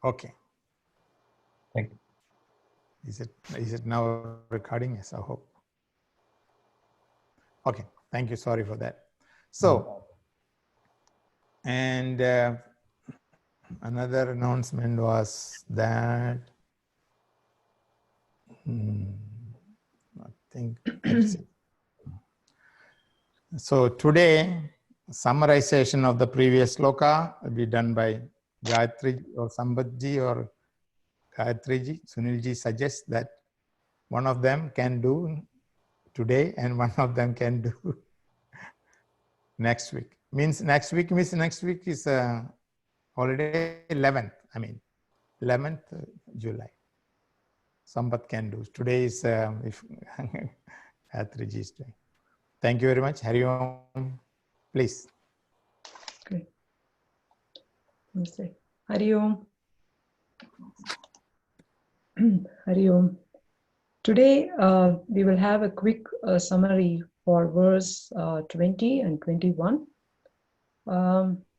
Okay. Thank you. Is it now recording? Yes, I hope. Okay. Thank you. Sorry for that. So, and another announcement was that I think that's it. So today, summarization of the previous sloka will be done by Gayatri or Sambadji or Gayatriji. Sunilji suggests that one of them can do today and one of them can do next week. Means next week is holiday 11th. I mean 11th July. Sambat can do. Today is if Gayatriji is doing. Thank you very much. Hari Om. Please. Okay. Namaste. Hari Om. Hari Om. Today, we will have a quick summary for verse 20 and 21.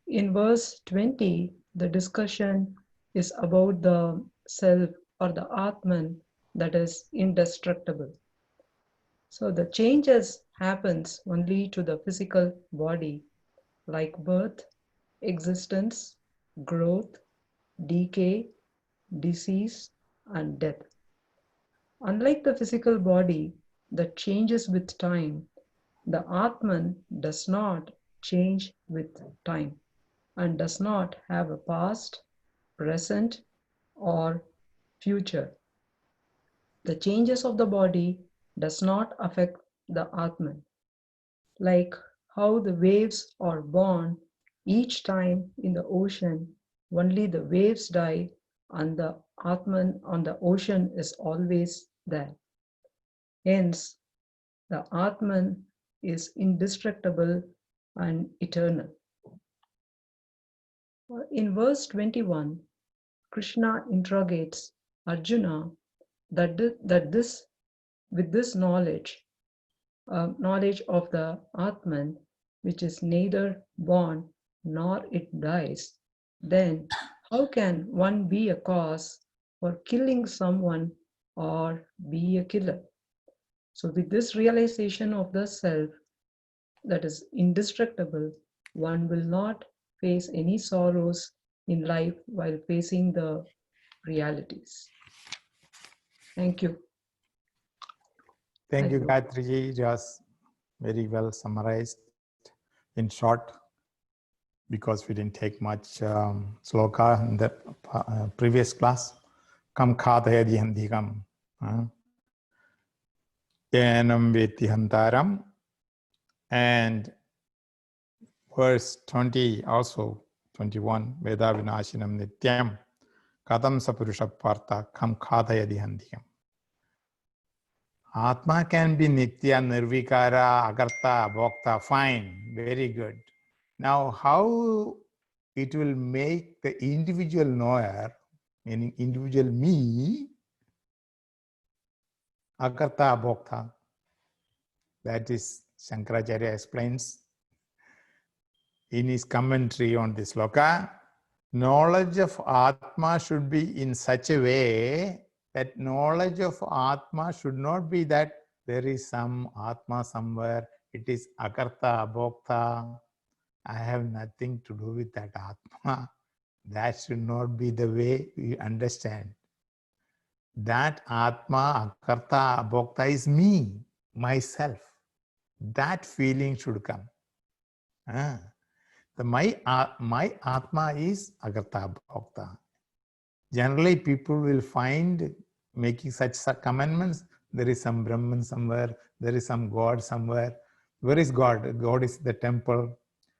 In verse 20, the discussion is about the self or the Atman that is indestructible. So the changes happens only to the physical body, like birth, existence, growth, decay, disease, and death. Unlike the physical body that changes with time, the Atman does not change with time and does not have a past, present, or future. The changes of the body does not affect the Atman. Like how the waves are born each time in the ocean, only the waves die and the Atman on the ocean is always there. Hence, the Atman is indestructible and eternal. In verse 21, Krishna interrogates Arjuna that with this knowledge of the Atman, which is neither born nor it dies, then how can one be a cause for killing someone or be a killer? So with this realization of the self that is indestructible, one will not face any sorrows in life while facing the realities. Thank you. Thank you, Gayatriji. It was very well summarized in short because we didn't take much sloka in the previous class. Kam khadayadi handikam. Enam veti hantaram. And verse 20 also, 21, Veda vinashinam nityam. Kadam sapurusha partha kam khadayadi handikam. Atma can be nitya, nirvikara, agartha, bhokta, fine, very good. Now, how it will make the individual knower, meaning individual me, agartha, bhokta, that is Shankaracharya explains in his commentary on this sloka. Knowledge of Atma should be in such a way that knowledge of Atma should not be that there is some Atma somewhere, it is akarta, abhokta, I have nothing to do with that Atma. That should not be the way we understand. That Atma, akarta, abhokta is me, myself. That feeling should come. My Atma is agartha bhokta. Generally, people will find making such commandments, there is some Brahman somewhere, there is some God somewhere. Where is God? God is the temple.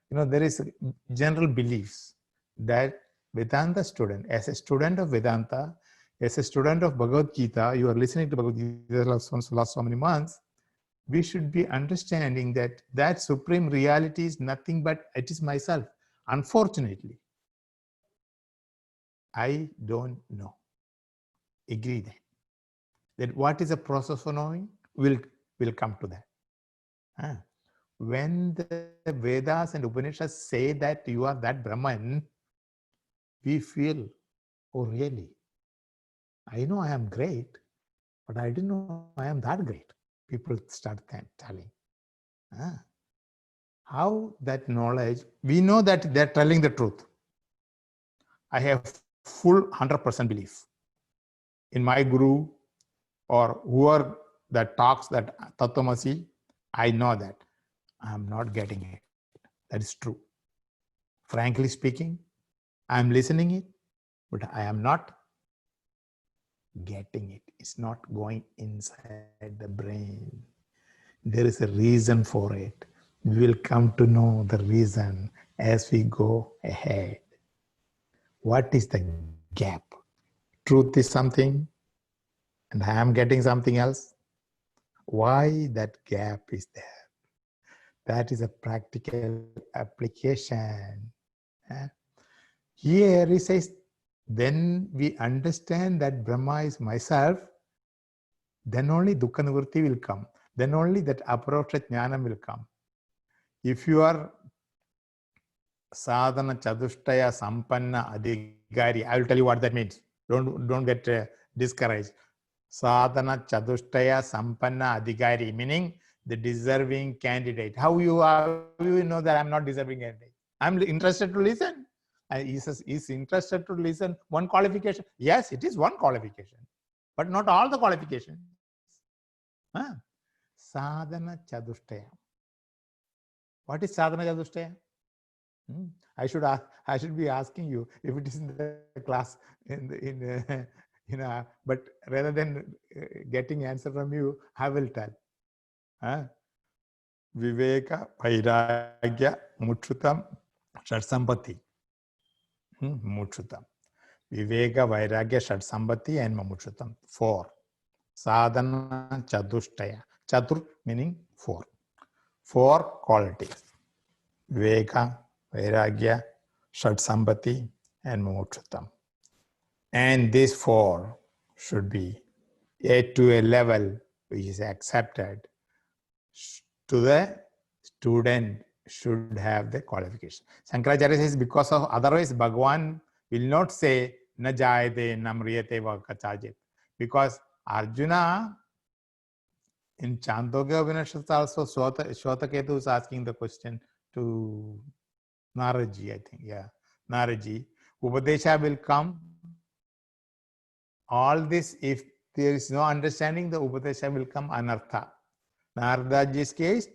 You know, there is general beliefs that Vedanta student, as a student of Vedanta, as a student of Bhagavad Gita, you are listening to Bhagavad Gita last so many months, we should be understanding that that supreme reality is nothing but it is myself. Unfortunately, I don't know. Agree that what is the process for knowing? We'll come to that. When the Vedas and Upanishads say that you are that Brahman, we feel, oh, really? I know I am great, but I didn't know I am that great. People start telling. How that knowledge, we know that they're telling the truth. I have full 100% belief in my guru or whoever that talks that Tattvamasi. I know that I'm not getting it. That is true. Frankly speaking, I'm listening it, but I am not getting it. It's not going inside the brain. There is a reason for it. We will come to know the reason as we go ahead. What is the gap? Truth is something, and I am getting something else. Why that gap is there? That is a practical application. Here he says, then we understand that Brahma is myself, then only Dukkha Nivritti will come. Then only that Aparoksha Jnanam will come. If you are Sadhana Chadushtaya Sampanna Adhikari, I will tell you what that means. Don't get discouraged. Sadhana Chadushtaya Sampanna Adhikari, meaning the deserving candidate. How you know that I'm not deserving candidate? I'm interested to listen. Is interested to listen. One qualification. Yes, it is one qualification, but not all the qualifications. Sadhana Chadushtaya. What is Sadhana Chadushtaya? I should be asking you if it is in the class but rather than getting answer from you, I will tell. Viveka, Vairagya, Muchutam, Shadsambati. Muchutam. Viveka, Vairagya, Shadsambati, and Mamuchutam. 4. Sadhana Chadushtaya. Chatur meaning 4. 4 qualities. Viveka, Vairagya, Shadsambati, and Mokshatam. And these 4 should be to a level which is accepted. To the student should have the qualification. Shankaracharya says, because of otherwise Bhagavan will not say na jayate na mriyate va kachajit. Because Arjuna in Chandogya Upanishad also, Shvataketu is asking the question to Naraji, I think. Yeah, Naraji. Upadesha will come. All this, if there is no understanding, the Upadesha will come anartha. Naradaji's case,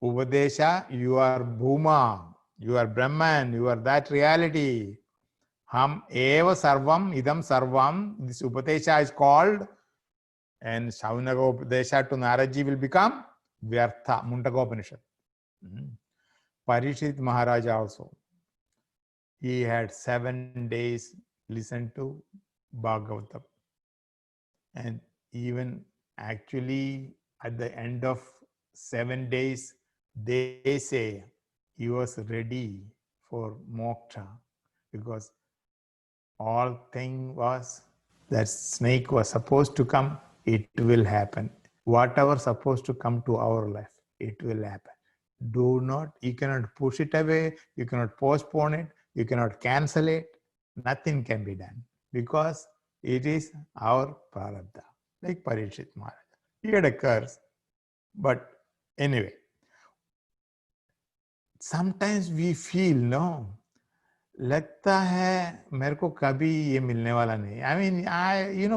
Upadesha, you are Bhuma, you are Brahman, you are that reality. Ham eva sarvam, idam sarvam. This Upadesha is called, and Shaunaka Upadesha to Naraji will become Vyartha, Mundaka Upanishad. Parishit Maharaja also. He had 7 days listened to Bhagavatam. And even actually at the end of 7 days, they say he was ready for moksha, because all thing was that snake was supposed to come, it will happen. Whatever supposed to come to our life, it will happen. Do not, you cannot push it away, you cannot postpone it, you cannot cancel it. Nothing can be done because it is our prarabdha, like Parishit Maharaj. It occurs. But anyway, sometimes we feel, no, लगता है मेरे को कभी ये मिलने वाला नहीं. I mean,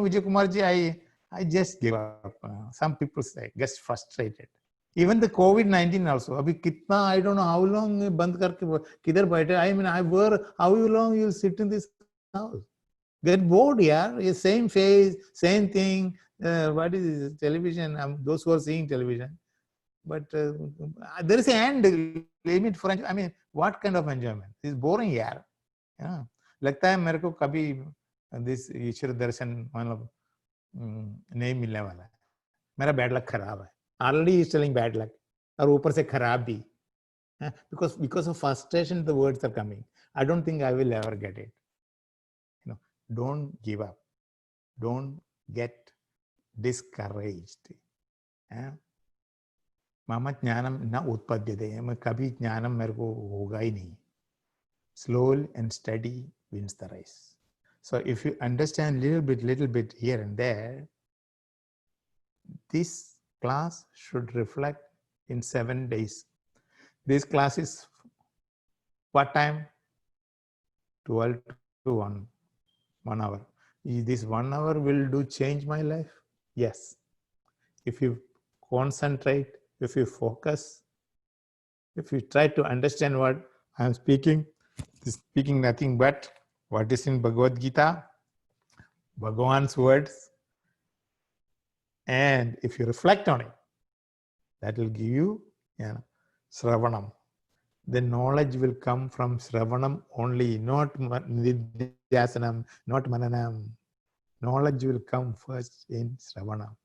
Vijay Kumar ji, I just give up. Some people say, just frustrated. Even the COVID-19 also. अभी कितना, I don't know how long बंद करके किधर बैठे. I mean, how long you sit in this house? Get bored, yeah. Same face, same thing. What is this? Television? Those who are seeing television. But there is an end limit for enjoyment. I mean, what kind of enjoyment? It's boring, yeah. लगता है मेरे को कभी this ईश्वर दर्शन मतलब नहीं मिलने वाला है. मेरा बैड लक खराब है. Already is telling bad luck. और ऊपर से खराब भी. Because of frustration the words are coming. I don't think I will ever get it. Don't give up. Don't get discouraged. मम ज्ञानम न उत्पद्यते. कभी ज्ञानम मेरे को होगा ही नहीं. Slowly and steady wins the race. So if you understand little bit here and there, this class should reflect in 7 days. This class is what time? 12 to 1 hour. This 1 hour will do change my life? Yes. If you concentrate, if you focus, if you try to understand what I am speaking nothing but what is in Bhagavad Gita, Bhagavan's words, and if you reflect on it, that will give you, Sravanam. The knowledge will come from Sravanam only, not Nidhyasanam, not Mananam. Knowledge will come first in Sravanam.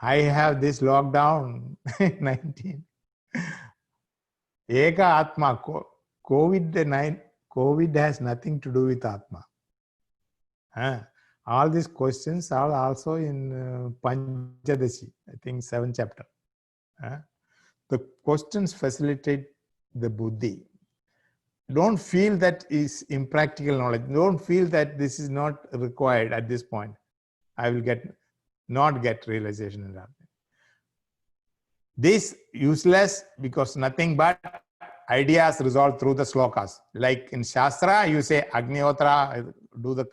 I have this lockdown 19. Eka Atma. COVID has nothing to do with Atma. All these questions are also in Panchadashi, I think 7th chapter. The questions facilitate the buddhi. Don't feel that is impractical knowledge. Don't feel that this is not required at this point. I will not get realization in that. This useless because nothing but ideas resolved through the slokas. Like in Shastra, you say Agnihotra, do the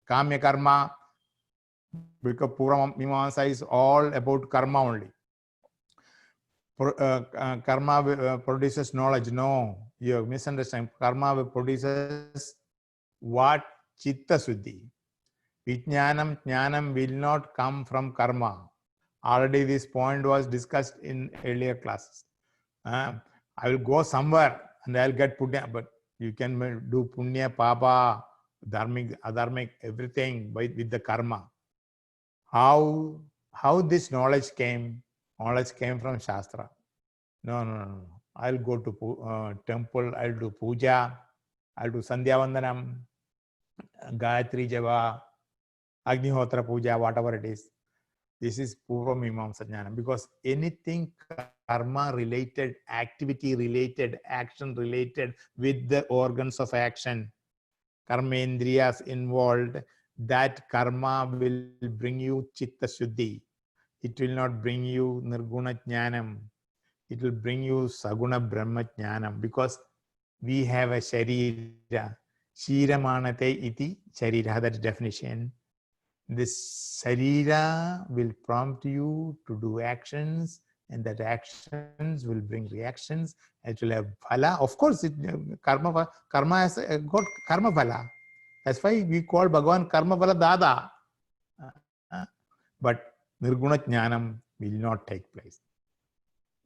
Kamya Karma, because Pura Mimamsa is all about karma only. Karma produces knowledge. No, you misunderstand. Karma produces what? Chitta Suddhi. Vijnanam, Jnanam will not come from karma. Already this point was discussed in earlier classes. I will go somewhere and I'll get punya, but you can do punya, papa, dharmic, adharmic, everything with the karma. How this knowledge came? Knowledge came from Shastra. No. I'll go to temple, I'll do puja, I'll do Sandhya Vandanam, Gayatri Java, Agnihotra Puja, whatever it is. This is Purva Mimamsa Jnana, because anything karma related, activity related, action related with the organs of action, karmendriyas involved, that karma will bring you chitta shuddhi. It will not bring you nirguna jnanam. It will bring you saguna brahma jnanam, because we have a sharira. Shiramanate iti sharira, that definition. This sarira will prompt you to do actions, and that actions will bring reactions. It will have phala. Of course, karma has got karma phala. That's why we call Bhagavan karma phala dada. But nirguna jnanam will not take place,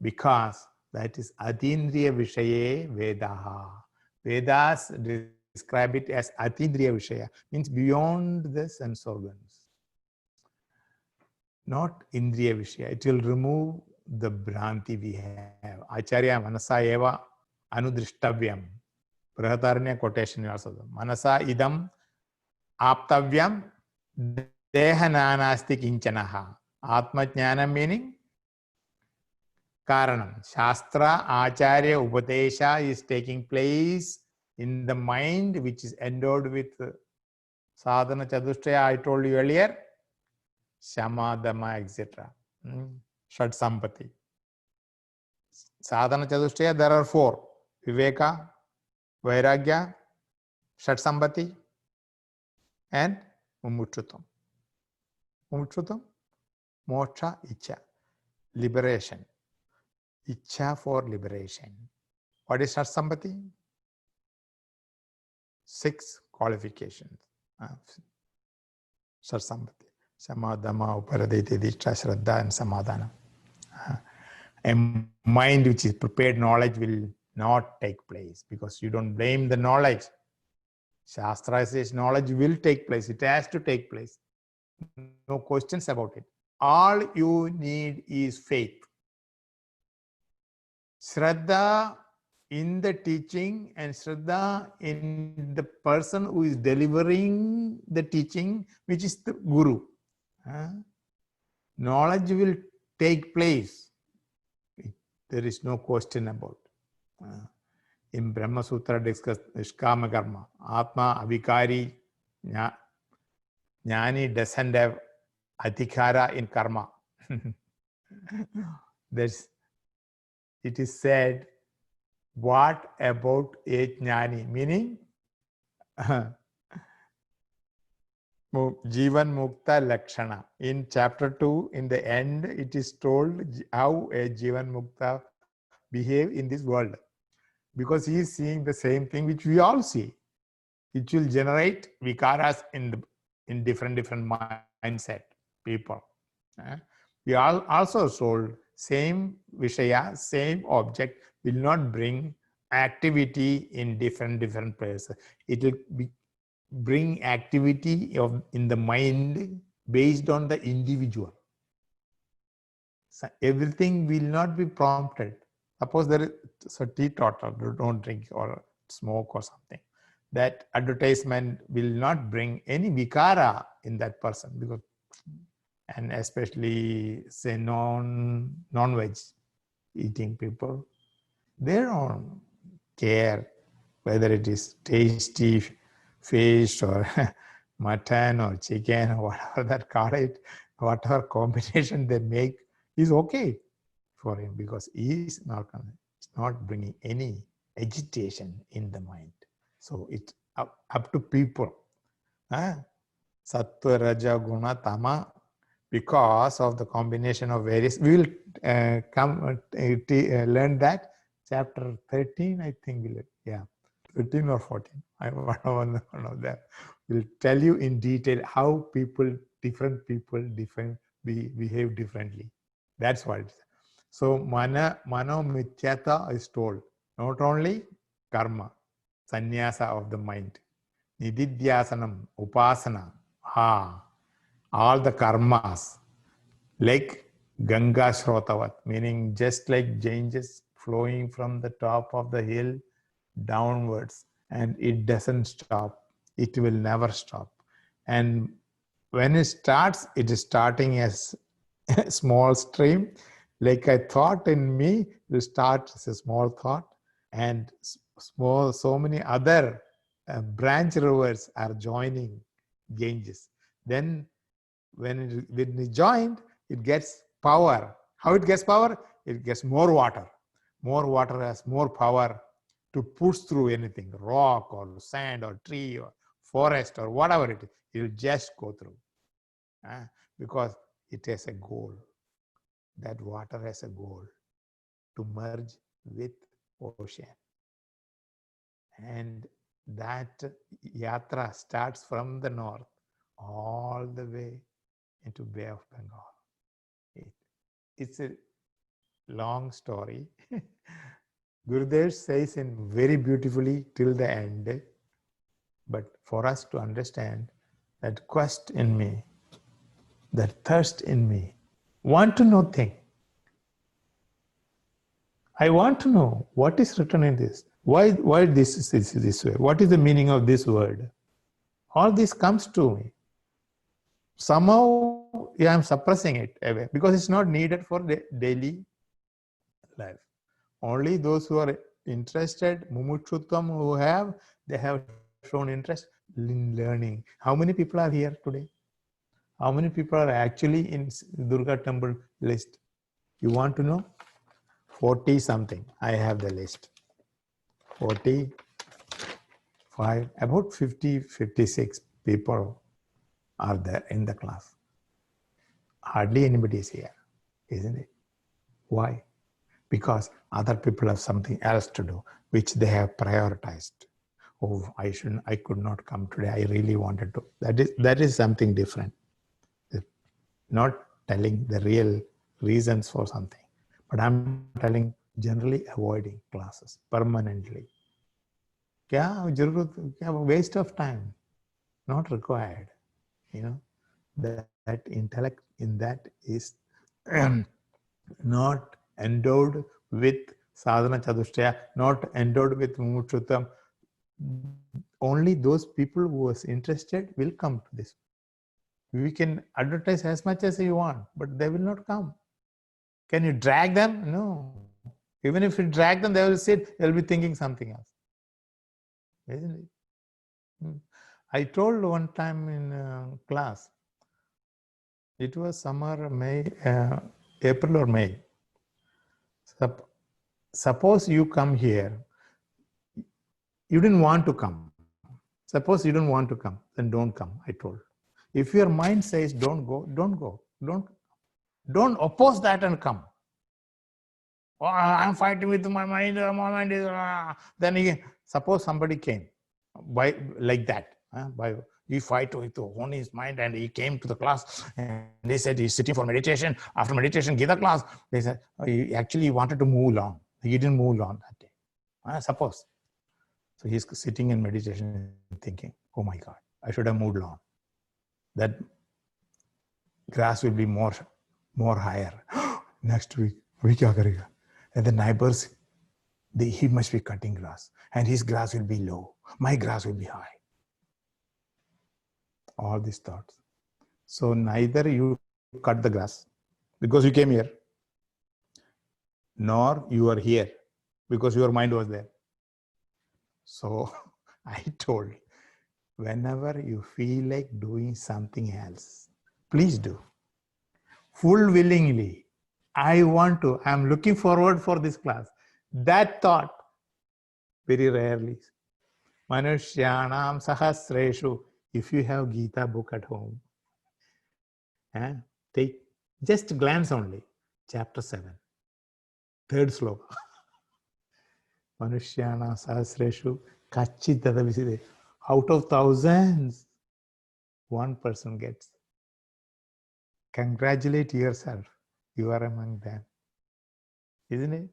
because that is atindriya vishaye vedaha. Vedas describe it as atindriya vishaya, means beyond the sense organs. Not indriya vishaya. It will remove the bhranti we have. Acharya manasa eva anudrishtavyam. Brahataranya quotation also. Manasa idam aptavyam deha nanasti kinchanaha. Atma jnana meaning karanam. Shastra, acharya, upadesha is taking place in the mind, which is endowed with sadhana chatushtaya, I told you earlier, shama, dhamma, etc. Shat sampati. Sadhana chatushtaya, there are 4. Viveka, vairagya, shat sampati, and mumuchutam. Mumuchutam, moksha, icha, liberation. Icha for liberation. What is shat sampati? 6 qualifications. Shat sampati. Sama, dhamma, uparaditi, dishta, shraddha, and samadhana. A mind which is prepared knowledge will not take place, because you don't blame the knowledge. Shastra says knowledge will take place. It has to take place. No questions about it. All you need is faith. Shraddha in the teaching and Shraddha in the person who is delivering the teaching, which is the Guru. Knowledge will take place. There is no question about. In Brahma Sutra discussed Nishkama Karma. Atma Avikari Jnani doesn't have adhikara in karma. It is said, what about a jnani? Meaning, Jivan Mukta Lakshana. In chapter 2, in the end, it is told how a Jivan Mukta behave in this world. Because he is seeing the same thing which we all see. It will generate vikaras in different mindset people. We all also told same vishaya, same object will not bring activity in different places. It will bring activity in the mind based on the individual. So everything will not be prompted. Suppose there is a teetotal, don't drink or smoke or something. That advertisement will not bring any vikara in that person, because, and especially say non-veg eating people, they don't care whether it is tasty fish or mutton or chicken or whatever that call it, whatever combination they make is okay for him, because he is not bringing any agitation in the mind. So it's up to people. Sattva, Raja, Guna, Tama, because of the combination of various. We will learn that chapter 13, I think. 13 or 14. One of them will tell you in detail how different people behave differently. That's what it is. So mano mithyata is told, not only karma, sannyasa of the mind, nididhyasanam, upasana, all the karmas, like Ganga Shrotavat, meaning just like changes flowing from the top of the hill downwards, and it doesn't stop. It will never stop. And when it starts, it is starting as a small stream. Like a thought in me will start as a small thought, and so many other branch rivers are joining Ganges. Then when it joined, it gets power. How it gets power? It gets more water. More water has more power to push through anything, rock or sand or tree or forest or whatever it is. It will just go through because it has a goal. That water has a goal to merge with ocean. And that yatra starts from the north all the way into Bay of Bengal. It's a long story. Gurudev says in very beautifully till the end, but for us to understand that quest in me, that thirst in me, want to know thing. I want to know what is written in this. Why this is this way? What is the meaning of this word? All this comes to me. Somehow I am suppressing it away because it's not needed for daily life. Only those who are interested, mumutshutvam, they have shown interest in learning. How many people are here today? How many people are actually in Durga temple list? You want to know? 40 something. I have the list. 45, about 50, 56 people are there in the class. Hardly anybody is here, isn't it? Why? Because other people have something else to do, which they have prioritized. Oh, I could not come today. I really wanted to. That is something different. Not telling the real reasons for something, but I'm telling generally avoiding classes permanently. Waste of time, not required. That intellect in that is not endowed with sadhana chatushthaya, not endowed with mumutshutvam. Only those people who are interested will come to this. We can advertise as much as you want, but they will not come. Can you drag them? No. Even if you drag them, they will sit, they'll be thinking something else. Isn't it? I told one time in class, it was summer, May, April or May. Suppose you come here, you didn't want to come. Suppose you don't want to come, then don't come, I told. If your mind says don't go, don't go. Don't oppose that and come. Oh, I'm fighting with my mind is... Then again, suppose somebody came by like that. He fight with on his mind and he came to the class and they said he's sitting for meditation. After meditation, give the class. They said he actually wanted to move on. He didn't move on that day. Suppose. So he's sitting in meditation thinking, oh my God, I should have moved on. That grass will be more higher. Next week, and the neighbors, he must be cutting grass and his grass will be low. My grass will be high. All these thoughts. So neither you cut the grass because you came here, nor you are here because your mind was there. So I told, whenever you feel like doing something else, please do. Full willingly. I'm looking forward for this class. That thought, very rarely. Manushyanam sahasreshu. If you have Gita book at home, take just glance only. Chapter 7, third sloka. Manushyanam sahasreshu kachit tadaviside. Out of thousands, one person gets. Congratulate yourself. You are among them. Isn't it?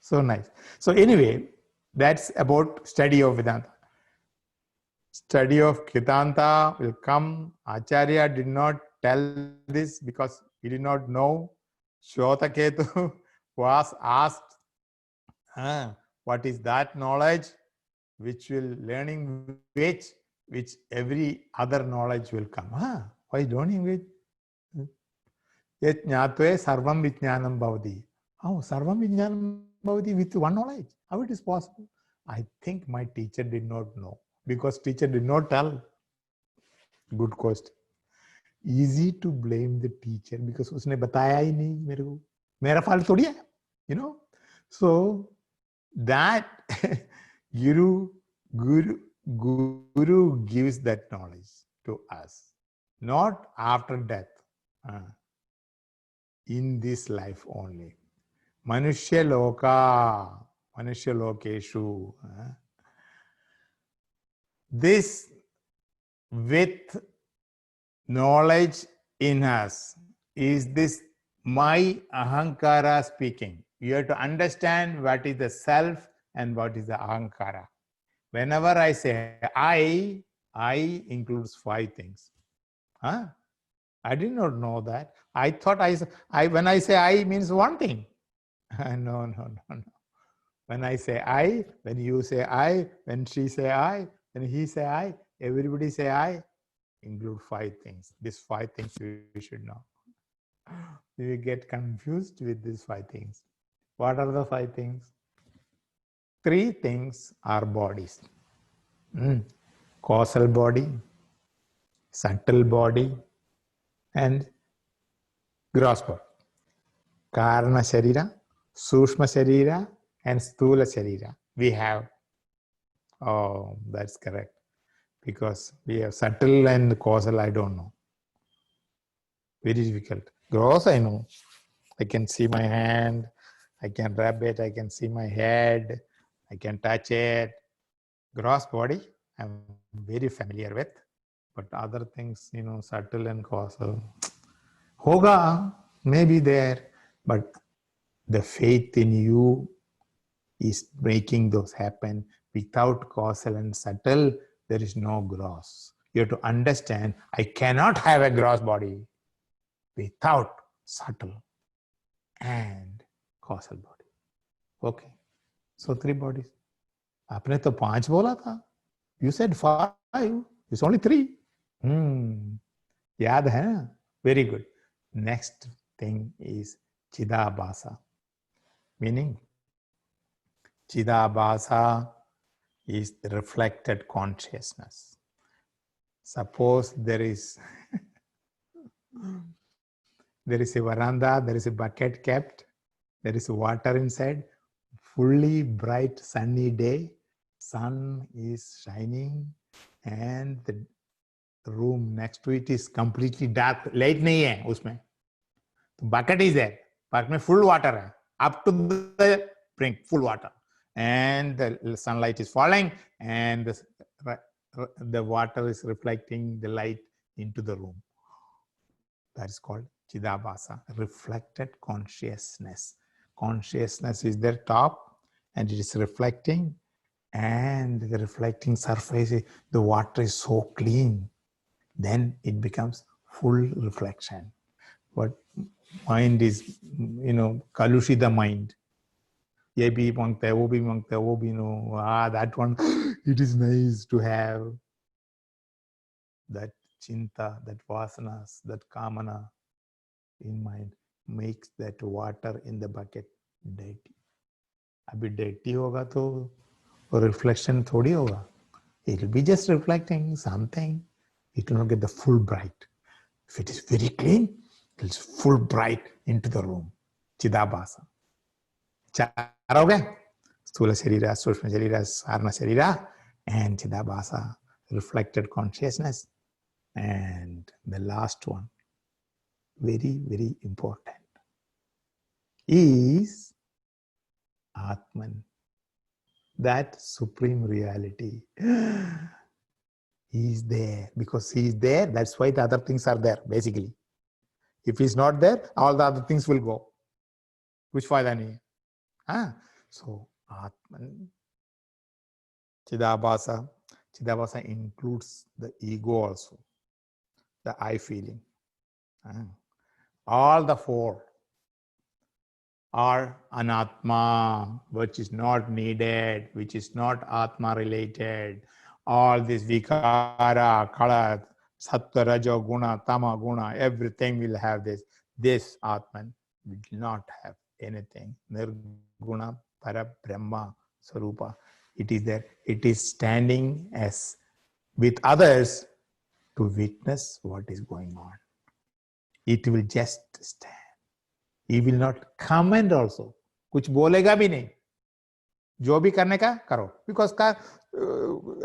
So nice. So anyway, that's about study of Vedanta. Study of Vedanta will come. Acharya did not tell this because he did not know. Shrotaketu was asked, what is that knowledge which every other knowledge will come? Why don't you wait? Yet jnatve sarvam vijnanam bhavati. Oh, sarvam vijnanam bhavati with one knowledge. How it is possible? I think my teacher did not know because teacher did not tell. Good question. Easy to blame the teacher because उसने बताया ही नहीं मेरे को. मेरा fault थोड़ी है, you know. So that Guru gives that knowledge to us, not after death. In this life only. Manushya lokeshu. This with knowledge in us is this my ahankara speaking. You have to understand what is the self and what is the ahankara. Whenever I say I includes 5 things. I did not know that. I thought when I say I means one thing. No. When I say I, when you say I, when she say I, when he say I, everybody say I, include 5 things. These 5 things you should know. You get confused with these 5 things. What are the 5 things? 3 things are bodies. Causal body, subtle body, and gross body. Karana Sharira, Sushma Sharira, and Sthula Sharira. We have. Oh, that's correct. Because we have subtle and causal, I don't know. Very difficult. Gross, I know. I can see my hand, I can rub it, I can see my head, I can touch it. Gross body, I'm very familiar with. But other things, subtle and causal. Hoga may be there, but the faith in you is making those happen. Without causal and subtle, there is no gross. You have to understand, I cannot have a gross body without subtle and causal body. Okay. So 3 bodies. आपने तो 5 बोला था. You said 5. It's only 3. याद है ना? Very good. Next thing is Chidabhasa, meaning Chidabhasa is the reflected consciousness. Suppose there is a veranda, there is a bucket kept, there is water inside, fully bright sunny day, sun is shining, and the room next to it is completely dark. Light nahi hai usme. Bucket is there. Bucket mein full water hai. Up to the brink, full water. And the sunlight is falling, and the water is reflecting the light into the room. That is called Chidabhasa, reflected consciousness. Consciousness is there top, and it is reflecting, and the reflecting surface, the water is so clean. Then it becomes full reflection. But mind is, Kalushita mind. Ye bhi mangta hai, wo bhi no. That one, it is nice to have. That chinta, that vasanas, that kamana in mind makes that water in the bucket dirty. Abhi dirty hoga to reflection thodi hoga. It will be just reflecting something. It will not get the full bright. If it is very clean, it is full bright into the room. Chidabhasa. Char ho gaye? Sthula Sharira, Sushma Sharira, Sarna Sharira, and Chidabhasa, reflected consciousness. And the last one, very, very important, is Atman, that supreme reality. He is there. Because he is there, that's why the other things are there, basically. If he's not there, all the other things will go. Which fayda nahi hai. So, Atman, Chidabhasa. Chidabhasa includes the ego also, the I feeling. All the four are anatma, which is not needed, which is not atma related. All this vikara, kalat, sattva, raja, guna, tama, guna, everything will have this. This Atman will not have anything. Nirguna, para, brahma, sarupa. It is there. It is standing as with others to witness what is going on. It will just stand. He will not comment also. कुछ बोलेगा भी नहीं. जो भी करने का करो. Because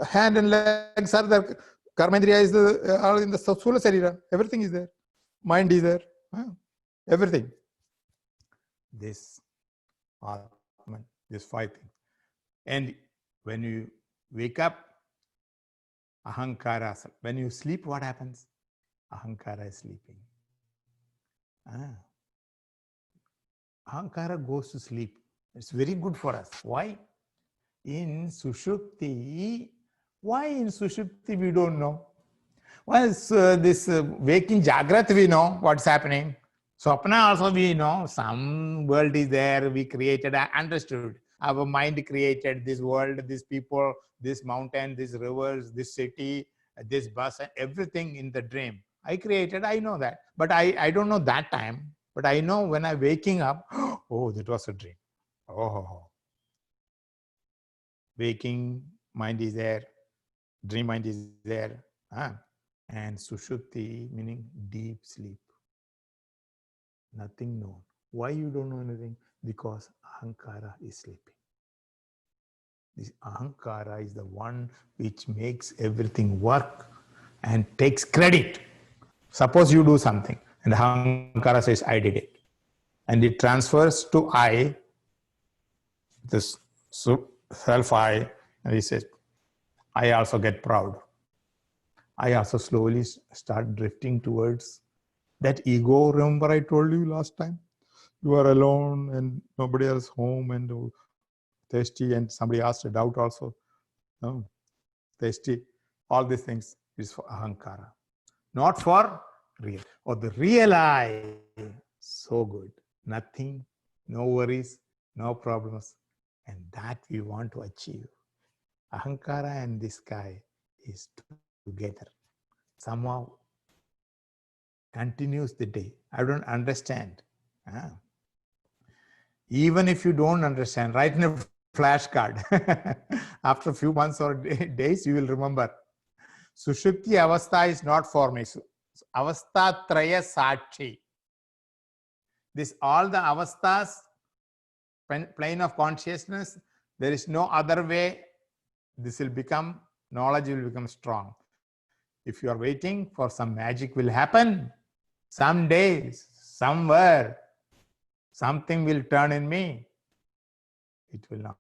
hand and legs are there. Karmendriya is are in the Sthula Sharira. Everything is there. Mind is there. Everything. This Atman, this five things. And when you wake up, Ahankara. When you sleep, what happens? Ahankara is sleeping. Ahankara goes to sleep. It's very good for us. Why? In Sushupti, we don't know? Well, this waking Jagrat, we know what's happening. Swapna also we know. Some world is there, we created, understood. Our mind created this world, these people, this mountain, these rivers, this city, this bus, everything in the dream. I created, I know that. But I don't know that time. But I know when I'm waking up, oh, that was a dream. Oh. Waking mind is there, dream mind is there. And Sushupti meaning deep sleep. Nothing known. Why you don't know anything? Because Ahankara is sleeping. This Ahankara is the one which makes everything work and takes credit. Suppose you do something and Ahankara says, I did it. And it transfers to I, this self-I, and he says, I also get proud. I also slowly start drifting towards that ego. Remember I told you last time? You are alone and nobody else home and thirsty, and somebody asked a doubt also. No, thirsty. All these things is for Ahankara. Not for real. Or the real I, so good. Nothing, no worries, no problems. And that we want to achieve. Ahankara and this guy is together. Somehow continues the day. I don't understand. Even if you don't understand, right in flashcard. After a few months or days, you will remember. Sushupti avastha is not for me. Avastha traya sakshi. This all the avasthas, plane of consciousness, there is no other way. This will become, knowledge will become strong. If you are waiting for some magic will happen, someday, somewhere, something will turn in me. It will not.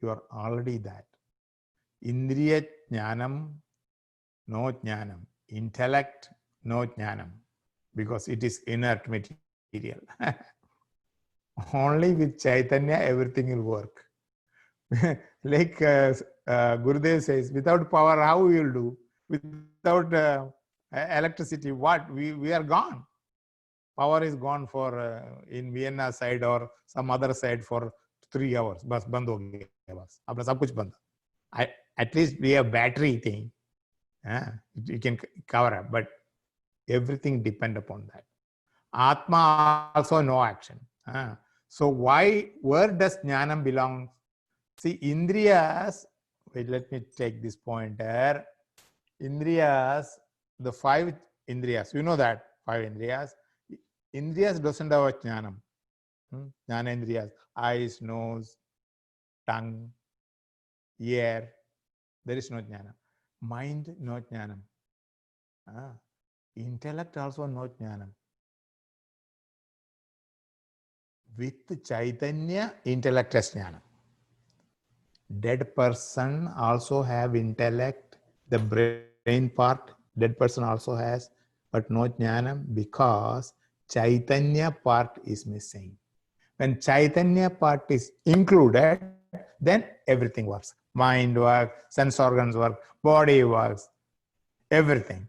You are already that. Indriya jnanam, no jnanam. Intellect, no jnanam. Because it is inert material. Only with Chaitanya, everything will work. Like Gurudev says, without power, how we will do? Without electricity, what? We are gone. Power is gone for in Vienna side or some other side for 3 hours. Bas band ho gaya bas. Apna sab kuch band. At least we have battery thing. You can cover up, but everything depend upon that. Atma also no action. So where does jnanam belong? See, indriyas, wait, let me take this pointer. Indriyas, the 5 indriyas, you know that 5 indriyas. Indriyas doesn't have a jnanam. Jnana indriyas, eyes, nose, tongue, ear, there is no jnanam. Mind, no jnanam. Intellect also no jnanam. With Chaitanya, intellect has jnanam. Dead person also have intellect, the brain part, dead person also has, but no jnanam because Chaitanya part is missing. When Chaitanya part is included, then everything works. Mind works, sense organs work, body works, everything.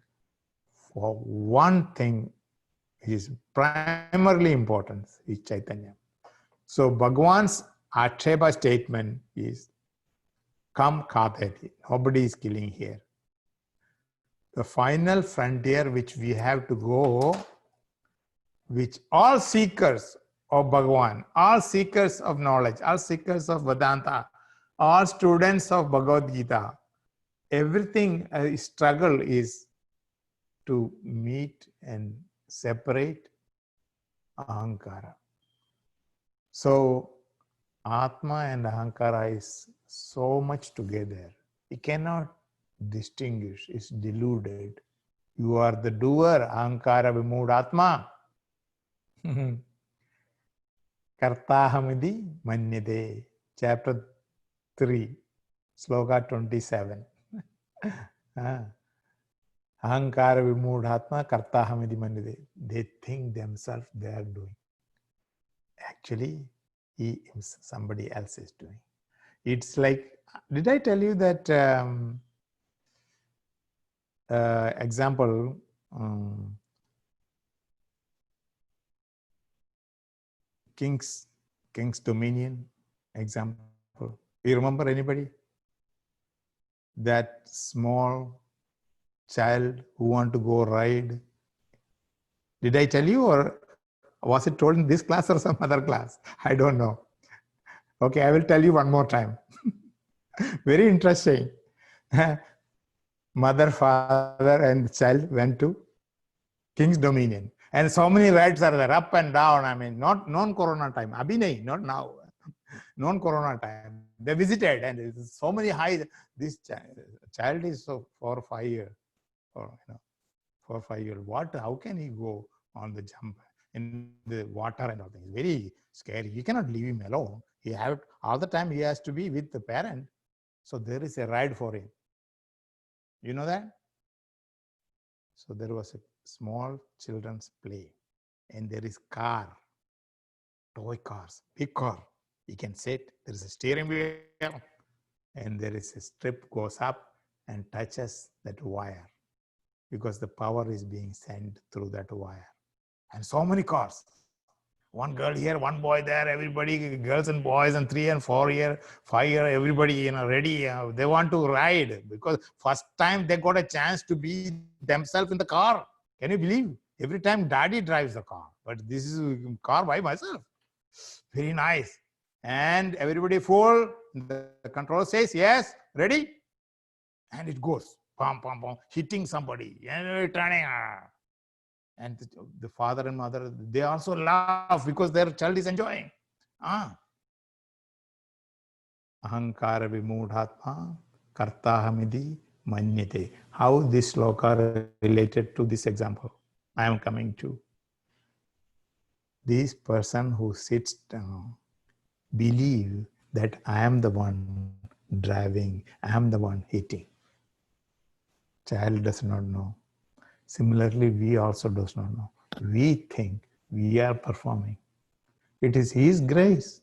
For one thing is primarily important is Chaitanya. So Bhagavan's Aksheba statement is, Kam Kateti. Nobody is killing here. The final frontier which we have to go, which all seekers of Bhagavan, all seekers of knowledge, all seekers of Vedanta, all students of Bhagavad Gita, everything struggle is to meet and separate Ahankara. So Atma and Ahankara is so much together. You cannot distinguish, it's deluded. You are the doer, Ahankara Vimud Atma. Kartahamidi Manyade, chapter 3, sloka 27. Ahankara Vimudhatma Kartahamidi Manyade. They think themselves they are doing. Actually, somebody else is doing. It's like, did I tell you that example, King's Dominion example. You remember anybody? That small child who want to go ride. Did I tell you, or was it told in this class or some other class? I don't know. Okay, I will tell you one more time. Very interesting. Mother, father, and child went to King's Dominion. And so many rides are there, up and down. I mean, not non-corona time. Abhi nahi, not now. Non-corona time. They visited, and there's so many high. This child is so 4 or 5 years, or 4 or 5 years. What? How can he go on the jump in the water and all things? Very scary. You cannot leave him alone. He have all the time. He has to be with the parent. So there is a ride for him. You know that? So there was a small children's play, and there is car, toy cars, big car. You can sit. There is a steering wheel, and there is a strip goes up and touches that wire, because the power is being sent through that wire. And so many cars. One girl here, one boy there, everybody, girls and boys, and 3 and 4 year, 5 year, everybody, ready. They want to ride because first time they got a chance to be themselves in the car. Can you believe? Every time daddy drives the car, but this is a car by myself. Very nice. and everybody full. The control says, yes, ready? And it goes, pom, pom, pom, hitting somebody, and turning. And the father and mother, they also laugh because their child is enjoying. Ahankara vimudhatma kartahamidi manyate. How this sloka related to this example? I am coming to. This person who sits down believe that I am the one driving, I am the one hitting. Child does not know. Similarly, we also does not know. We think we are performing. It is His grace.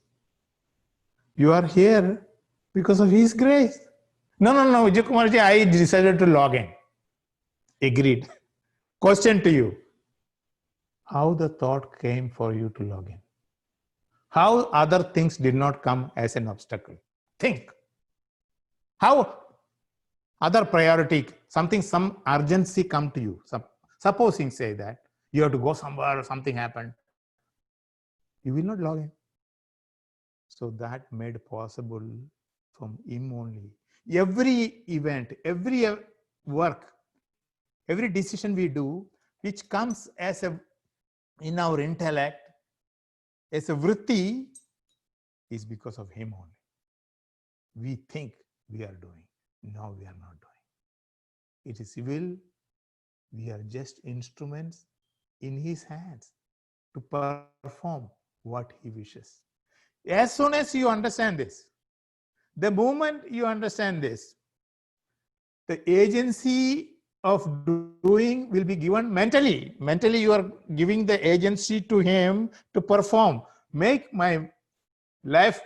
You are here because of His grace. No, Vijay Kumarji, I decided to log in. Agreed. Question to you. How the thought came for you to log in? How other things did not come as an obstacle? Think. How other priority, some urgency come to you. Supposing, say that you have to go somewhere or something happened, you will not log in. So that made possible from Him only. Every event, every work, every decision we do, which comes as in our intellect, as a vritti, is because of Him only. We think we are doing. No, we are not doing. It is will. We are just instruments in His hands to perform what He wishes. As soon as you understand this, the moment you understand this, the agency of doing will be given mentally. Mentally, you are giving the agency to Him to perform. Make my life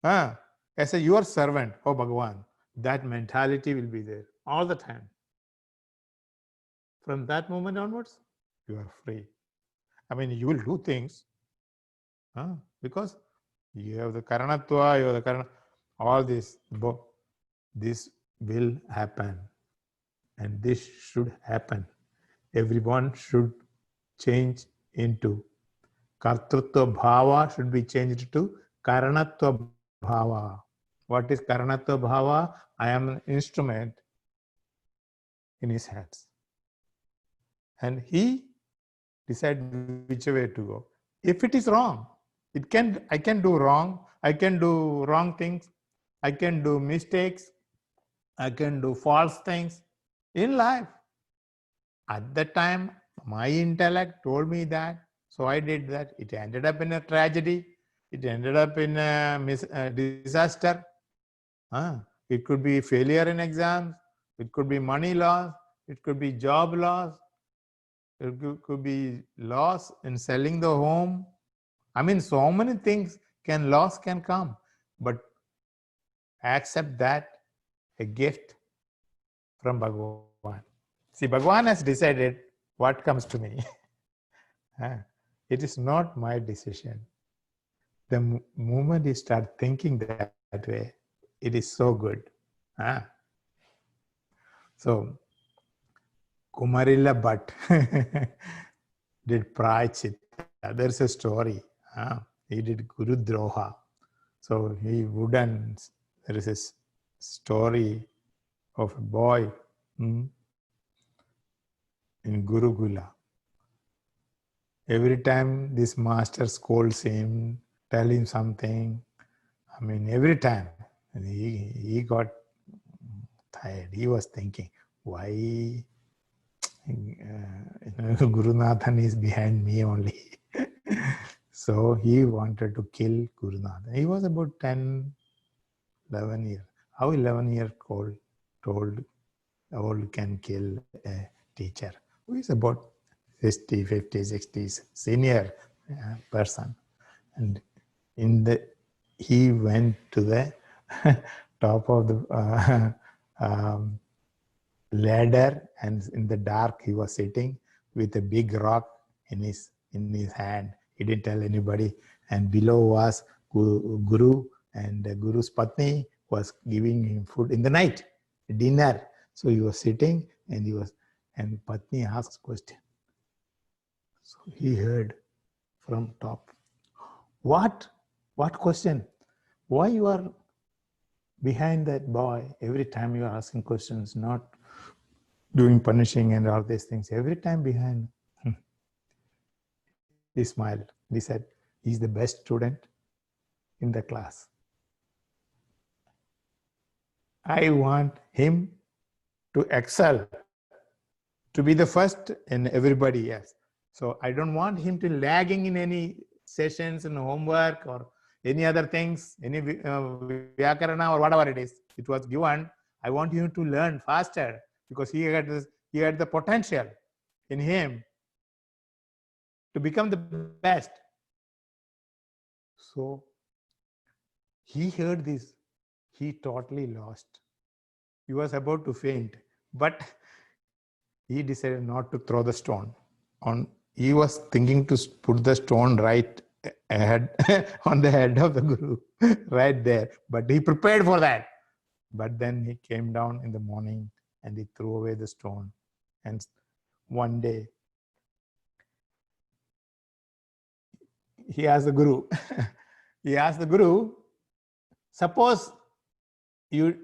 as your servant, oh Bhagavan. That mentality will be there all the time. From that moment onwards, you are free. I mean, you will do things because you have the karanatva, you have the karana, all this. This will happen, and this should happen. Everyone should change into kartrutva bhava, should be changed to karanatva bhava. What is karanatva bhava? I am an instrument in His hands, and He decides which way to go. If it is wrong, I can do wrong. I can do wrong things. I can do mistakes. I can do false things in life. At that time, my intellect told me that, so I did that. It ended up in a tragedy. It ended up in a disaster. It could be failure in exams. It could be money loss. It could be job loss. It could be loss in selling the home. I mean, so many things loss can come, but accept that a gift from Bhagavan. See, Bhagavan has decided what comes to me. It is not my decision. The moment you start thinking that way, it is so good. So, Kumarila Bhatt did Prayachita. There's a story. He did Guru Droha. So he wouldn't. There is a story of a boy in Gurukula. Every time this master scolds him, tell him something, I mean, every time, and he got tired. He was thinking, why Gurunathan is behind me only. So he wanted to kill Gurunathan. He was about 10, 11 years. How 11-year-old can kill a teacher who is about 50, 60s, senior person. And he went to the top of the ladder, and in the dark he was sitting with a big rock in his hand. He didn't tell anybody. And below was Guru, and Guru's Patni was giving him food in the night, dinner. So he was sitting, and Patni asked question. So he heard from top, What question? Why you are behind that boy every time you are asking questions, not doing punishing and all these things, every time behind? He smiled. He said, he's the best student in the class. I want him to excel, to be the first in everybody else. So I don't want him to lagging in any sessions and homework or any other things, any Vyakarana or whatever it is. It was given. I want him to learn faster because he had the potential in him to become the best. So he heard this. He totally lost. He was about to faint, but he decided not to throw the stone. He was thinking to put the stone right ahead on the head of the Guru, right there. But he prepared for that. But then he came down in the morning and he threw away the stone. And one day, he asked the Guru, suppose you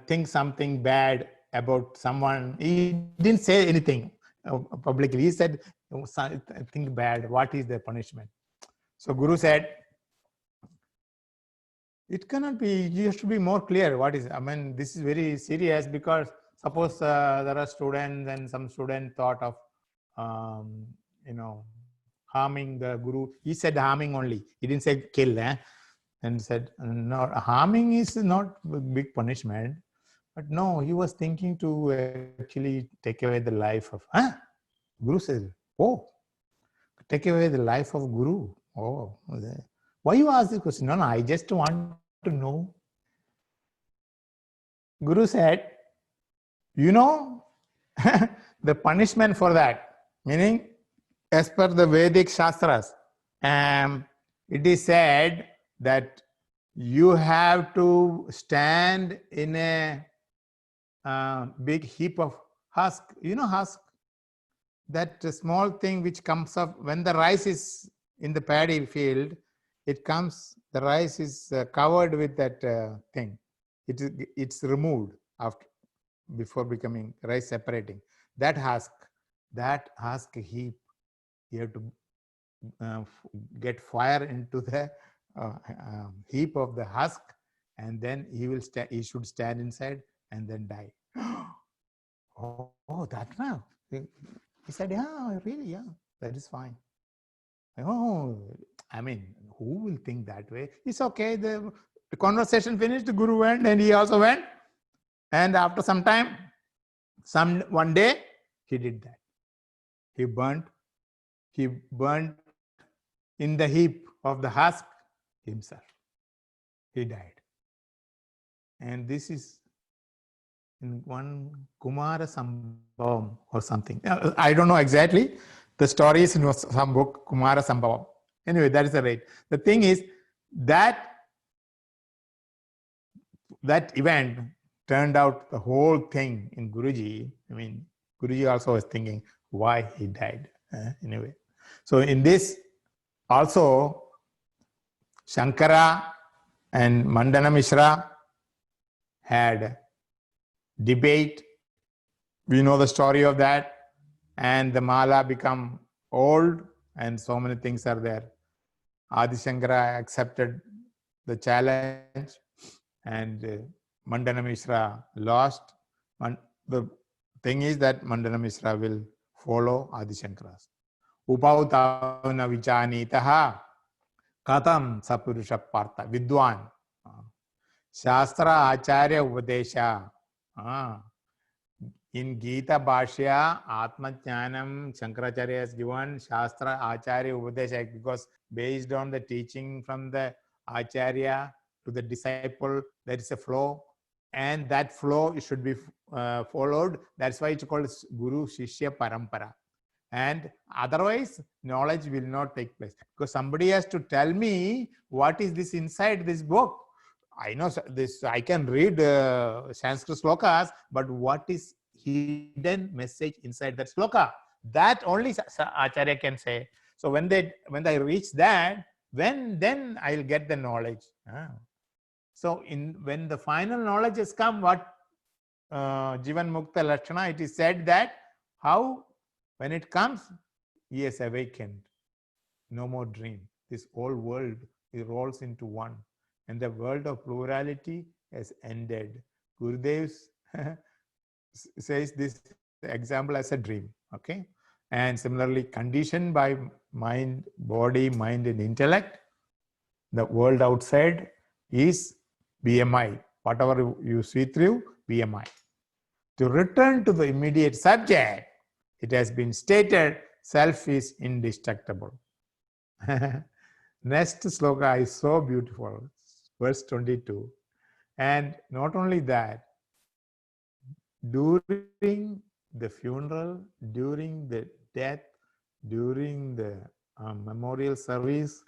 think something bad about someone. He didn't say anything publicly. He said, think bad. What is the punishment? So Guru said, it cannot be, you have to be more clear. What is, I mean, this is very serious because suppose there are students and some student thought of, harming the Guru. He said harming only. He didn't say kill. And said, no, harming is not a big punishment. But no, he was thinking to actually take away the life of, Guru says, oh, take away the life of Guru. Oh, why you ask this question? No, I just want to know. Guru said, the punishment for that, meaning as per the Vedic Shastras, it is said that you have to stand in a big heap of husk. Husk? That small thing which comes up when the rice is in the paddy field, the rice is covered with that thing. It's removed before becoming rice separating. That husk heap, you have to get fire into the heap of the husk, and then he should stand inside and then die. Oh, that now. He said, yeah, really, yeah, that is fine. Oh, I mean, who will think that way? It's okay. The conversation finished, the Guru went and he also went. And after some time, one day, he did that. He burnt in the heap of the husk himself. He died. And this is in one Kumara Sambhavam or something. I don't know exactly. The story is in some book, Kumara Sambhavam. Anyway, that is the rate. The thing is that event turned out the whole thing in Guruji. I mean, Guruji also was thinking why he died. Anyway, so in this also, Shankara and Mandana Mishra had debate. We know the story of that. And the mala become old and so many things are there. Adi Shankara accepted the challenge and Mandana Mishra lost. The thing is that Mandana Mishra will follow Adi Shankara's. Upautavana vichanitaha katam sapurusha partha vidwan. Shastra acharya upadesha. In Gita Bhashya, Atma Jnanam, Shankaracharya has given Shastra Acharya Upadesha because based on the teaching from the Acharya to the disciple, there is a flow and that flow should be followed. That's why it's called Guru Shishya Parampara. And otherwise, knowledge will not take place because somebody has to tell me what is this inside this book. I know this, I can read Sanskrit slokas, but what is hidden message inside that sloka? That only Acharya can say. So when they reach that, then I'll get the knowledge. So when the final knowledge has come, what Jivan Mukta Lakshana, it is said that how when it comes, he has awakened. No more dream. This whole world, it rolls into one. And the world of plurality has ended. Gurudev says this example as a dream. Okay. And similarly, conditioned by mind, body, mind, and intellect, the world outside is BMI. Whatever you see through, BMI. To return to the immediate subject, it has been stated, self is indestructible. Next sloka is so beautiful, verse 22. And not only that, during the funeral, during the death, during the memorial service,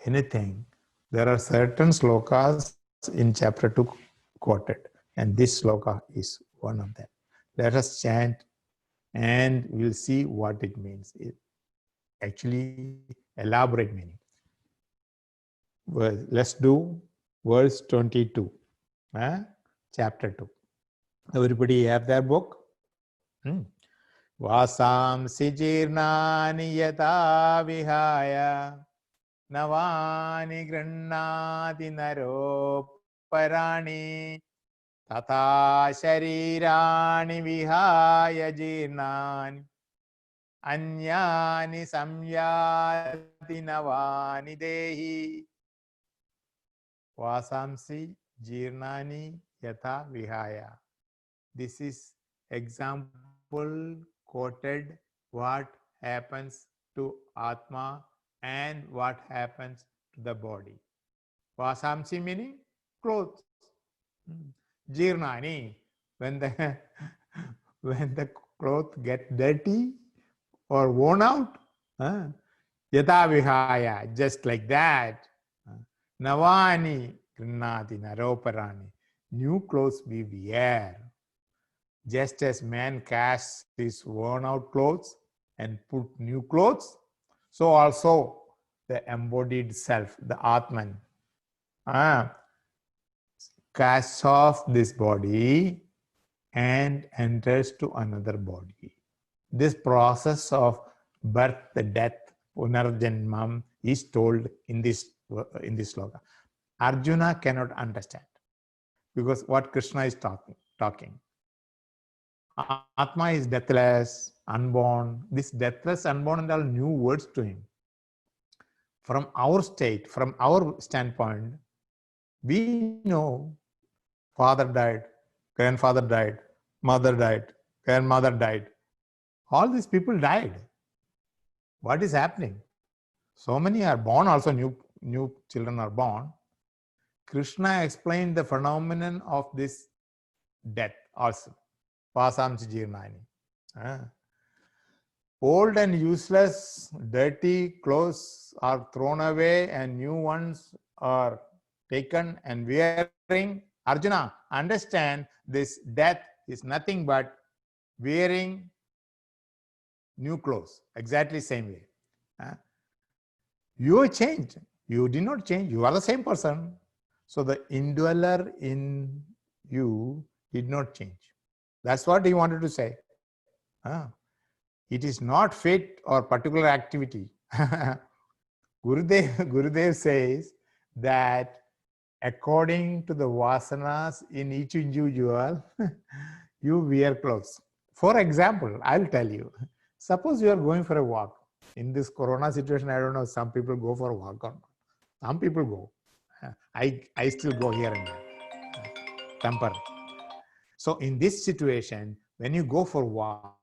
anything, there are certain slokas in chapter 2 quoted, and this sloka is one of them. Let us chant and we'll see what it means. It actually elaborate meaning. Well, let's do verse 22, chapter 2. Everybody have their book? Vasamsi jirnani yata vihaya navani grannati naro parani tata sharirani vihaya jirnani anyani samyati navani dehi. Vasamsi jirnani yatha vihaya. This is example quoted what happens to Atma and what happens to the body. Vasamsi meaning clothes. Jirnani, when the when the cloth get dirty or worn out, yatha vihaya, just like that. Navani grinnati naroparani, new clothes we wear. Just as man casts his worn out clothes and put new clothes, so also the embodied self, the Atman, casts off this body and enters to another body. This process of birth, death, punarjanmam is told in this sloka. Arjuna cannot understand because what Krishna is talking. Atma is deathless, unborn. This deathless, unborn, and all new words to him. From our state, from our standpoint, we know father died, grandfather died, mother died, grandmother died. All these people died. What is happening? So many are born, also new children are born. Krishna explained the phenomenon of this death also. Vasamsi jirnani. Old and useless, dirty clothes are thrown away and new ones are taken and wearing. Arjuna, understand this death is nothing but wearing new clothes, exactly same way. You changed. You did not change. You are the same person. So the indweller in you did not change. That's what he wanted to say. It is not fit or particular activity. Gurudev says that according to the vasanas in each individual, you wear clothes. For example, I'll tell you, suppose you are going for a walk. In this corona situation, I don't know, some people go for a walk or not. Some people go. I still go here and there, temporary. So in this situation, when you go for a walk,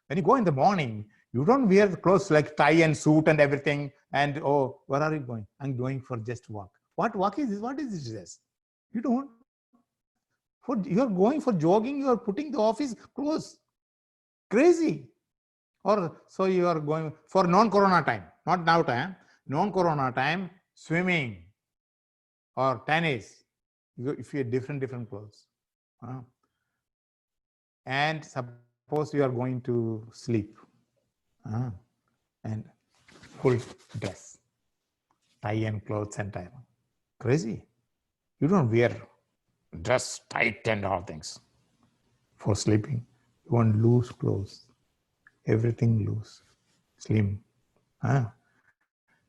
when you go in the morning, you don't wear the clothes like tie and suit and everything. And oh, where are you going? I'm going for just walk. What walk is this? What is this dress? You don't. You're going for jogging. You are putting the office clothes. Crazy. Or so you are going for non-corona time, not now time. Non-corona time, swimming or tennis. If you have different clothes. And suppose you are going to sleep and full dress. tie and clothes and tie. Crazy. You don't wear dress tight and all things for sleeping. You want loose clothes, everything loose, slim.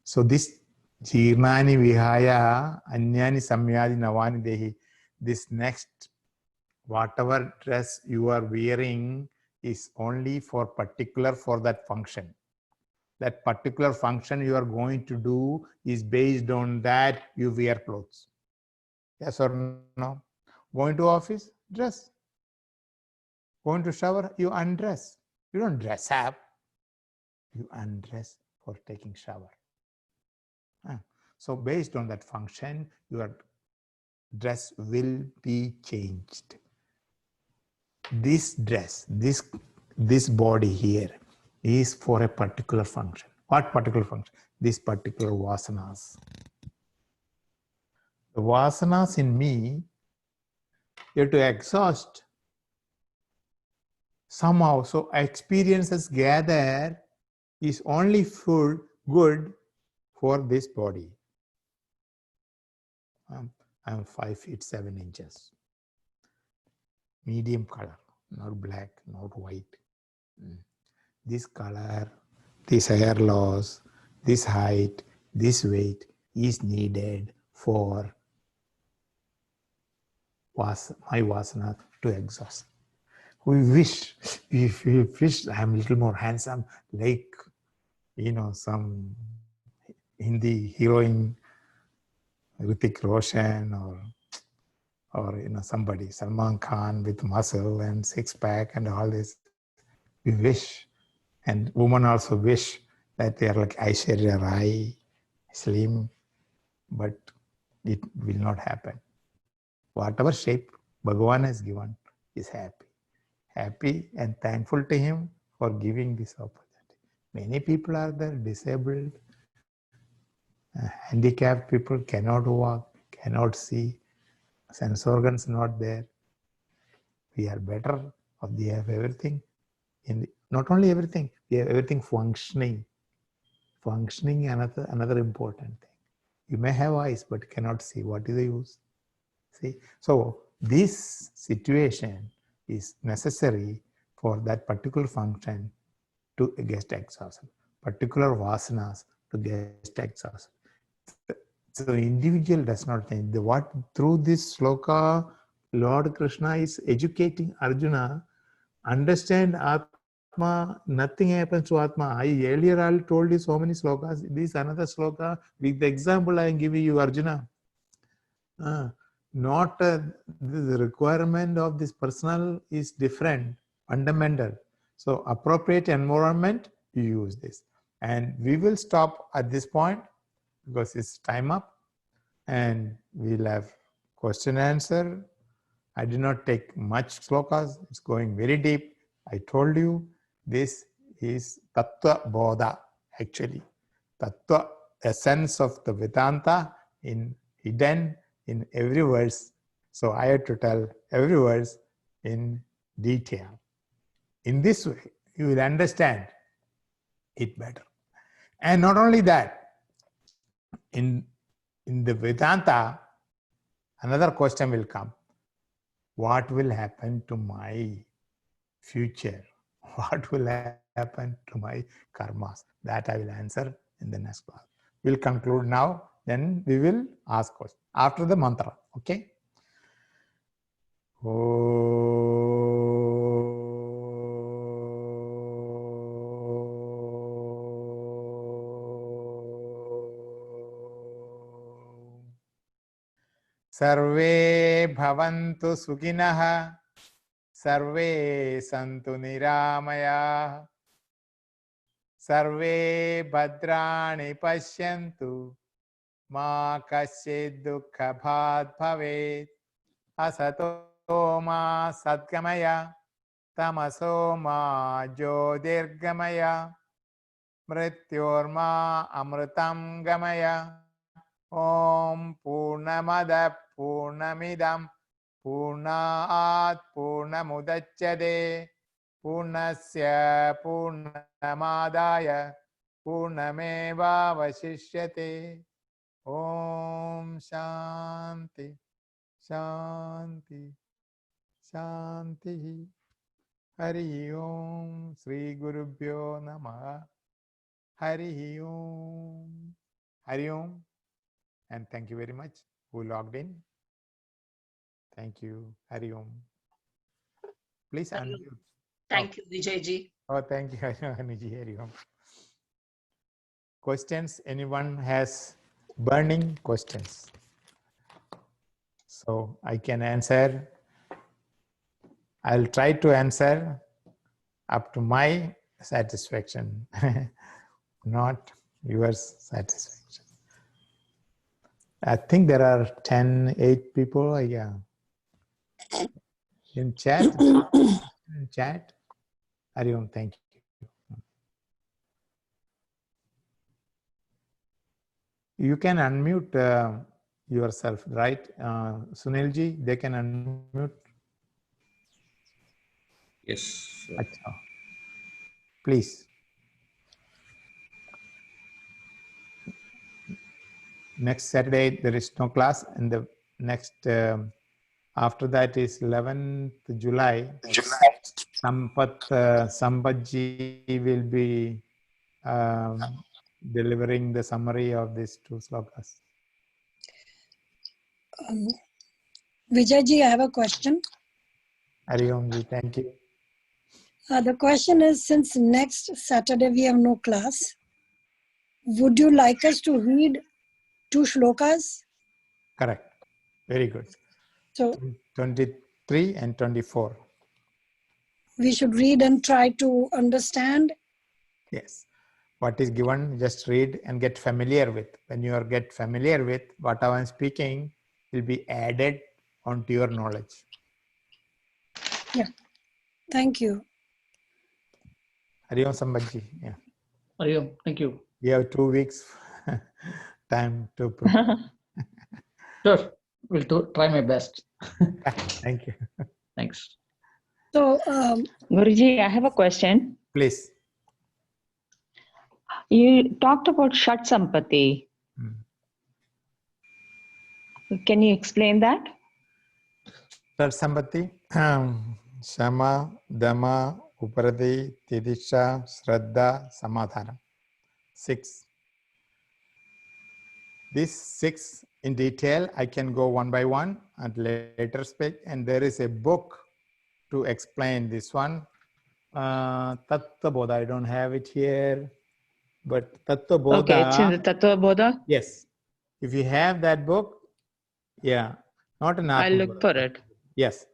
So this Jirnani Vihaya Anyani Samyadi Navani Dehi, this next whatever dress you are wearing is only for particular for that function. That particular function you are going to do is based on that you wear clothes. Yes or no? Going to office, dress. Going to shower, you undress. You don't dress up. You undress for taking shower. So based on that function, your dress will be changed. This dress, this body here is for a particular function. What particular function? This particular vasanas. The vasanas in me, you have to exhaust somehow. So experiences gather is only good for this body. I'm 5 feet 7 inches. Medium color, not black, not white. This color, this hair loss, this height, this weight is needed for my vasana to exhaust. We wish I'm a little more handsome, like some Hindi heroine, Hrithik Roshan, or somebody, Salman Khan with muscle and six-pack and all this. We wish, and women also wish that they are like Aishwarya Rai, slim, but it will not happen. Whatever shape Bhagavan has given is happy and thankful to him for giving this opportunity. Many people are there, disabled, handicapped people, cannot walk, cannot see, sense organs not there. We are better, or we have everything. Not only everything, we have everything functioning. Functioning, another important thing. You may have eyes but cannot see. What is the use? See, so this situation is necessary for that particular function to get exhausted, particular vasanas to get exhausted. So individual does not change. Through this sloka, Lord Krishna is educating Arjuna, understand Atma, nothing happens to Atma. I earlier told you so many slokas. This is another sloka with the example I am giving you, Arjuna. Not the requirement of this personal is different, fundamental. So appropriate environment, you use this. And we will stop at this point because it's time up, and we'll have question answer. I did not take much slokas. It's going very deep. I told you this is Tattva Bodha, actually. Tattva, essence of the Vedanta hidden in every verse. So I had to tell every verse in detail. In this way, you will understand it better. And not only that, in the Vedanta, another question will come. What will happen to my future? What will happen to my karmas? That I will answer in the next class. We'll conclude now, then we will ask questions after the mantra. Okay? Sarve bhavantu sukhinah, sarve santu niramaya, sarve bhadrani pashyantu, ma kasyid dukkha bhat bhavet, asato ma satgamaya, tamaso ma jyotirgamaya, mrityorma amritam gamaya. Om Purnamada Purnamidam Purnat Purnamudachyate Purnasya Purnamadaya Purnameva Vasishyate. Om Shanti, Shanti, Shanti. Hari Om, Sri Gurubhyo Namaha. Hari Om. Hari Om. And thank you very much who logged in. Thank you. Hari Om. Please Hari Om. unmute. Thank you, Vijay ji. Oh, thank you, Aniji. Hari Om. Questions? Anyone has burning questions? So I can answer. I'll try to answer up to my satisfaction, not yours satisfaction. I think there are 8 people. Yeah. In chat. In chat. Hari Om, thank you. You can unmute yourself, right? Sunilji, they can unmute. Yes. Sure. Acha. Please. Next Saturday, there is no class, and the next after that is 11th July. Sampatji will be delivering the summary of these 2 slokas. Vijayji, I have a question. Hari Om ji, thank you. The question is, since next Saturday we have no class, would you like us to read 2 shlokas? Correct. Very good. So 23 and 24. we should read and try to understand. Yes. What is given, just read and get familiar with. When you get familiar with what I am speaking, will be added onto your knowledge. Yeah. Thank you. Hari Om Sambhaji. Yeah. Hari Om. Thank you. We have 2 weeks time to prepare. Sure. Try my best. Thank you. Thanks. So Guruji, I have a question. Please. You talked about Shat Sampati. Can you explain that? Shat Sampati, Shama, Dhamma, Uparati, Tidisha, Shraddha, Samadhana. 6. These 6 in detail, I can go one by one at later stage. And there is a book to explain this one. Tattva Bodha, I don't have it here, but Tattva Bodha. Okay, it's in the Tattva Bodha. Yes. If you have that book, yeah, not an I'll Atma look for it. Yes.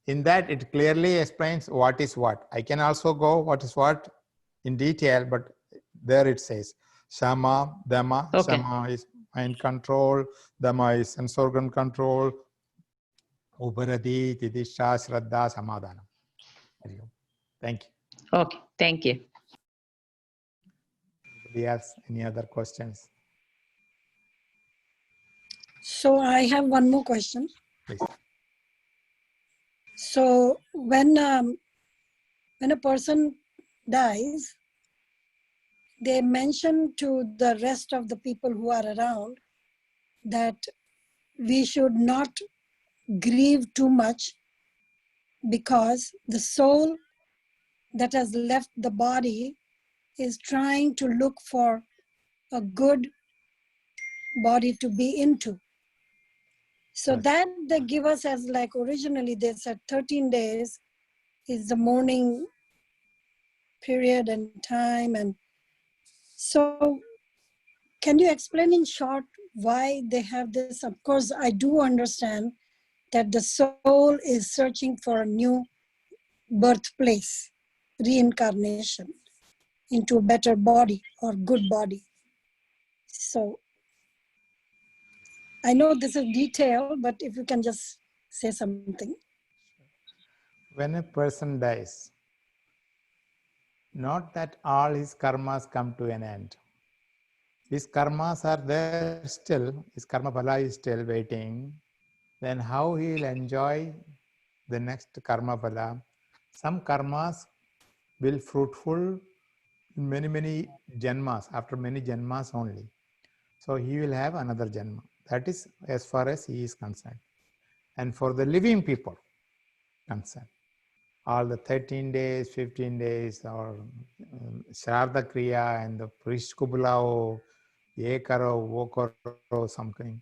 In that, it clearly explains what is what. I can also go what is what in detail, but there it says Shama, Dhamma. Okay. Shama is mind control, Dhamma is sense organ control, Uparati, Tidisha, Shraddha, Samadhana. Thank you. Okay, thank you. Anybody else? Any other questions? So I have one more question. Please. So when a person dies, they mention to the rest of the people who are around that we should not grieve too much because the soul that has left the body is trying to look for a good body to be into. So that they give us as like originally they said 13 days is the mourning period and time. And so can you explain in short why they have this? Of course, I do understand that the soul is searching for a new birthplace, reincarnation into a better body or good body. So I know this is detail, but if you can just say something. When a person dies, not that all his karmas come to an end. His karmas are there still, his karma phala is still waiting. Then how he will enjoy the next karma phala? Some karmas will fruitful in many janmas, after many janmas only. So he will have another Janma. That is as far as he is concerned. And for the living people concerned, all the 13 days, 15 days, or Shraddha Kriya and the priest Kubulao, Ye Karo, Wo Karo, something,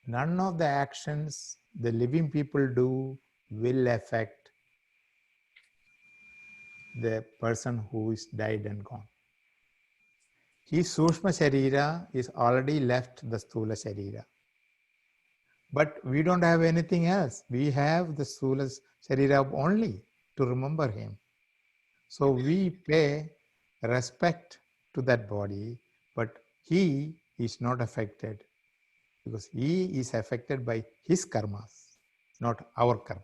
none of the actions the living people do will affect the person who is died and gone. His Sushma Sharira is already left the Sthula Sharira. But we don't have anything else. We have the Sthula Sharira only to remember him. So we pay respect to that body, but he is not affected because he is affected by his karmas, not our karmas.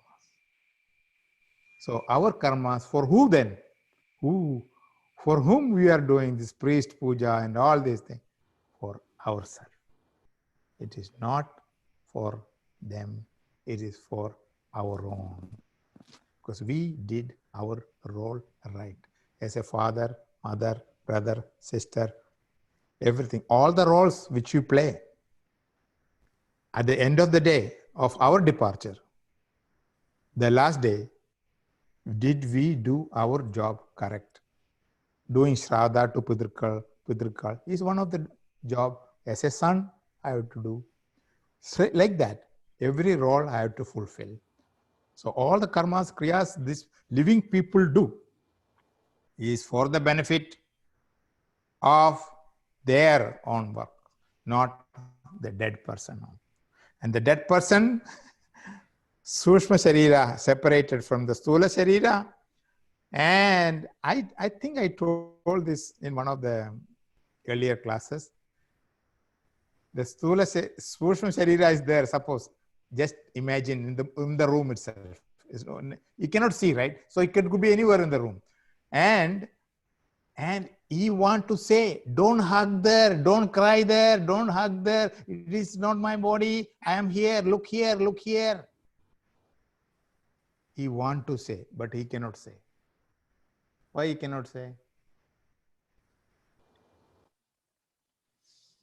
So our karmas, for who then? For whom we are doing this priest puja and all these things? For ourselves. It is not for them, it is for our own. Because we did our role right. As a father, mother, brother, sister, everything, all the roles which you play. At the end of the day of our departure, the last day, did we do our job correct? Doing Shraddha to Pitrikal is one of the job. As a son, I have to do. So like that, every role I have to fulfill. So all the karmas, kriyas, these living people do is for the benefit of their own work, not the dead person. And the dead person, Sushma Sharira, separated from the Sthula Sharira. And I think I told this in one of the earlier classes. The Sushma Sharira is there, suppose. Just imagine in the room itself. You cannot see, right? So it could be anywhere in the room. And he want to say, don't hug there, don't cry there, don't hug there. It is not my body. I am here. Look here, look here. He want to say, but he cannot say. Why he cannot say?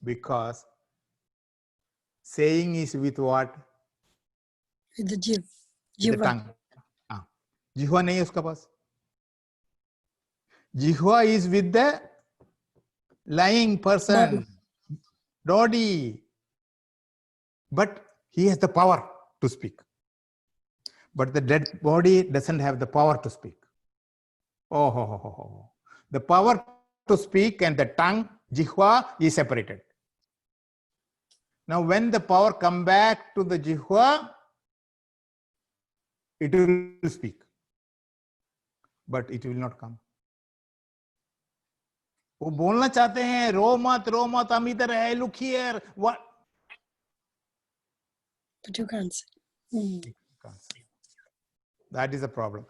Because saying is with what? With the jiv. With the tongue. Jihwa nahi hai uska paas. Jihwa is with the lying person, body. But he has the power to speak. But the dead body doesn't have the power to speak. The power to speak and the tongue, jihwa, is separated. Now when the power come back to the jihwa, it will speak. But it will not come. वो बोलना चाहते हैं, रो मत, हम इधर है, look here. What? But you can't say. That is the problem.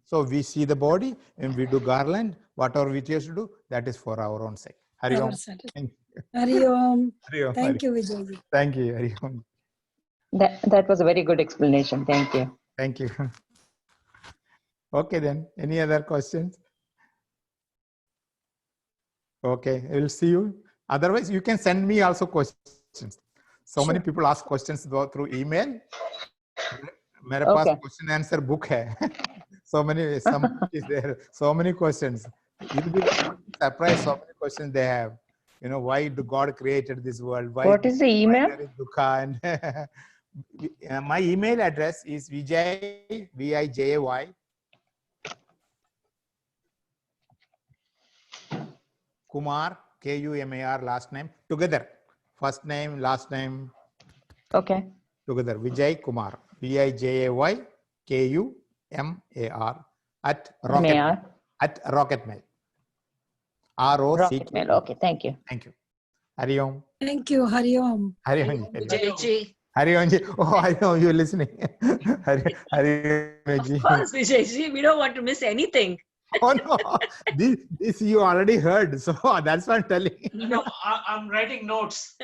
So we see the body and we do garland, whatever we choose to do, that is for our own sake. Hari Om. Hari Om. Hari Om. Thank you, Vijay. Thank you. Hari Om. That was a very good explanation. Thank you. Thank you. Okay then. Any other questions? Okay, I will see you. Otherwise, you can send me also questions. So many people ask questions through email. मेरे पास question answer book है. Some is there. So many questions. You'll be surprised so many questions they have. You know, why God created this world? Why, what is the email? There is dukkha and my email address is Vijay, V-I-J-A-Y, Kumar, K-U-M-A-R, last name, together. First name, last name. Okay. Together. Vijay Kumar, V-I-J-A-Y, K-U-M-A-R, at Rocketmail. At Rocketmail. R-O-C-K. Rocketmail. Okay, thank you. Thank you. Hari Om. Thank you, Hari Om. Hari Om. Vijay. Hari Om. Oh, I know you're listening. Hari Om. Of course, Vijay, we don't want to miss anything. Oh no, this you already heard, so that's what I'm telling you. No, I'm writing notes.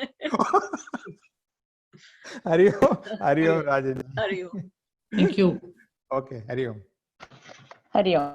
Hari Om, Rajan. Hari Om. Thank you. Okay, Hari Om. Hari Om.